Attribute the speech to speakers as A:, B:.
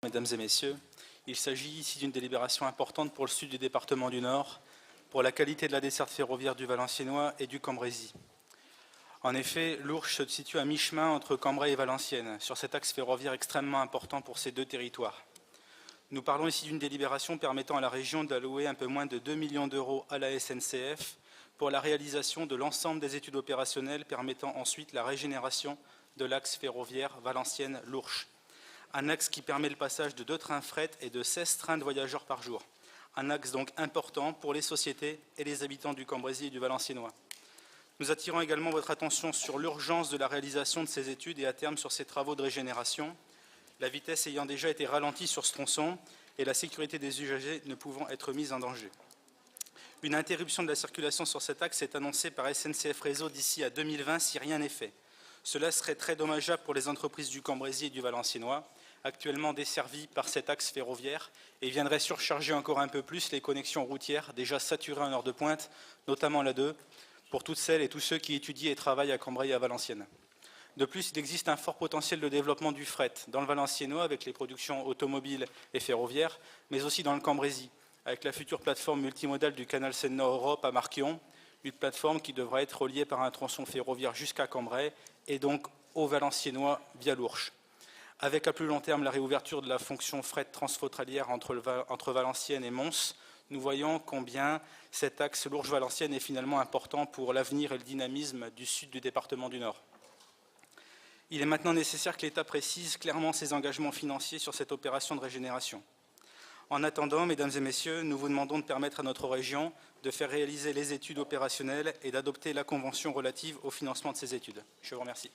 A: Mesdames et messieurs, il s'agit ici d'une délibération importante pour le sud du département du Nord, pour la qualité de la desserte ferroviaire du Valenciennois et du Cambrésis. En effet, l'Ourcq se situe à mi-chemin entre Cambrai et Valenciennes, sur cet axe ferroviaire extrêmement important pour ces deux territoires. Nous parlons ici d'une délibération permettant à la région d'allouer un peu moins de 2 millions d'euros à la SNCF pour la réalisation de l'ensemble des études opérationnelles permettant ensuite la régénération de l'axe ferroviaire Valenciennes-Lourcq. Un axe qui permet le passage de 2 trains fret et de 16 trains de voyageurs par jour. Un axe donc important pour les sociétés et les habitants du Cambrésis et du Valenciennois. Nous attirons également votre attention sur l'urgence de la réalisation de ces études et à terme sur ces travaux de régénération, la vitesse ayant déjà été ralentie sur ce tronçon et la sécurité des usagers ne pouvant être mise en danger. Une interruption de la circulation sur cet axe est annoncée par SNCF Réseau d'ici à 2020 si rien n'est fait. Cela serait très dommageable pour les entreprises du Cambrésis et du Valenciennois, actuellement desservies par cet axe ferroviaire, et viendrait surcharger encore un peu plus les connexions routières déjà saturées en heure de pointe, notamment la 2, pour toutes celles et tous ceux qui étudient et travaillent à Cambrai et à Valenciennes. De plus, il existe un fort potentiel de développement du fret dans le Valenciennois avec les productions automobiles et ferroviaires, mais aussi dans le Cambrésis, avec la future plateforme multimodale du canal Seine-Nord-Europe à Marquion, une plateforme qui devra être reliée par un tronçon ferroviaire jusqu'à Cambrai et donc au Valenciennois via l'Ourcq. Avec à plus long terme la réouverture de la fonction fret transfrontalière entre Valenciennes et Mons, nous voyons combien cet axe Lourcq-Valenciennes est finalement important pour l'avenir et le dynamisme du sud du département du Nord. Il est maintenant nécessaire que l'État précise clairement ses engagements financiers sur cette opération de régénération. En attendant, mesdames et messieurs, nous vous demandons de permettre à notre région de faire réaliser les études opérationnelles et d'adopter la convention relative au financement de ces études. Je vous remercie.